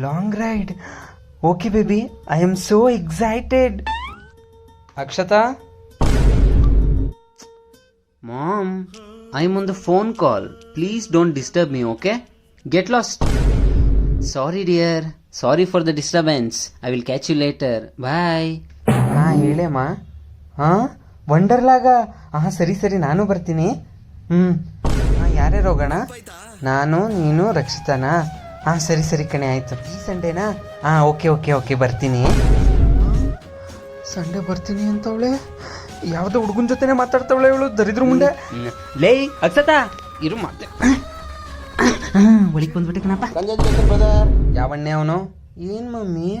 Long ride. Okay baby, I am so excited. Akshata, Mom, I'm on the phone call. Please don't disturb me, okay? Get lost. Sorry, dear. Sorry for the disturbance. I will catch you later. Bye. ಹೇಳೇಮ್ಮ. ವಂಡರ್ಲಾಗ? ಸರಿ ಸರಿ, ನಾನು ಬರ್ತೀನಿ. ಯಾರ್ಯಾರು ಹೋಗೋಣ? ನಾನು, ನೀನು, ರಕ್ಷಿತಾನಾ? ಸರಿ ಸರಿ ಕಣೆ, ಆಯ್ತು. ಈ ಸಂಡೇನಾ? ಓಕೆ ಓಕೆ ಓಕೆ, ಬರ್ತೀನಿ. ಸಂಡೇ ಬರ್ತೀನಿ ಅಂತವಳೆ. ಯಾವುದೋ ಹುಡುಗನ ಜೊತೆನೆ ಮಾತಾಡ್ತಾವಳೆ ಇವಳು, ದರಿದ್ರ ಮುಂದೆ. ಲೇ ಅಕ್ಷತಾ, ಇರು ಮತ್ತೆ. ಒಳಿಕ್ ಬಂದ್ಬಿಟ್ಟೆ ಕಣಪ್ಪ. ಯಾವಣ್ಣೆ ಅವನು? ಏನ್ ಮಮ್ಮಿ?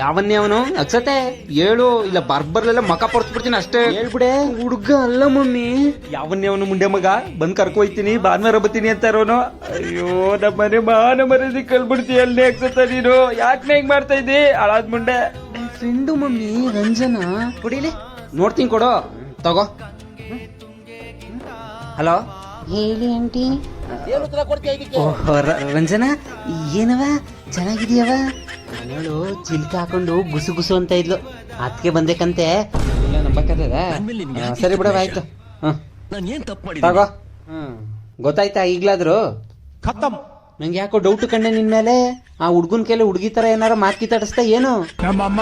ಯಾವನ್ನೇ ಅವನು? ಅಕ್ಷತೆ ಹೇಳು, ಇಲ್ಲ ಬರ್ಬರ್ಲೆಲ್ಲ ಮಕ ಪಡ್ಸ್ಬಿಡ್ತೀನಿ ಅಷ್ಟೇ. ಹೇಳ್ಬಿಡೆ. ಹುಡುಗ ಅಲ್ಲ ಮಮ್ಮಿ. ಯಾವನ್ನೇ ಅವನು ಮುಂಡೆ ಮಗ? ಬಂದ್ ಕರ್ಕೊ ಹೋಯ್ತೀನಿ, ಭಾನುವಾರ ಬರ್ತೀನಿ ಅಂತ ಇರೋನು. ಅಯ್ಯೋ ನಮ್ಮನೆ ಮಾನ ಮರ್ಯಾದೆ ಕಳ್ಬಿಡ್ತೀಯ ಅಲ್ಲೇ ಅಕ್ಷತಾ ನೀನು. ಯಾಕೆ ಹೇಗ್ ಮಾಡ್ತಾ ಇದ್ದಿ ಹಾಳಾದ್ ಮುಂಡೆ? Friend mummy, Ranjana. ಕೊಡಿಲಿ, ನೋಡ್ತೀನಿ, ಕೊಡು. ತಗೋ. ಹಲೋ, ಹೇಳಿ ಆಂಟಿ. ಓಹ್ ರಂಜನಾ, ಏನವ ಚೆನ್ನಾಗಿದೀಯವ? ಮನೆಯಳು ಚಿಲ್ಕ ಹಾಕೊಂಡು ಗುಸು ಗುಸು ಅಂತ ಇದ್ಲು, ಅದಕ್ಕೆ ಬಂದೇಕಂತೆ. ನಂಬಕ್ಕದ? ಸರಿ ಬಿಡವ, ಆಯ್ತು. ತಗೋ. ಗೊತ್ತಾಯ್ತಾ ಈಗ್ಲಾದ್ರು? ನಂಗೆ ಯಾಕೋ ಡೌಟ್ ಕಂಡೆ ನಿನ್ ಮೇಲೆ. ಆ ಹುಡ್ಗನ್ ಕೇಳಿ ಹುಡುಗಿ ತರ ಏನಾರ ಮಾತ್ ಕಿತ್ತಾಡಿಸ್ತಾ ಏನು? ನಮ್ಮಮ್ಮ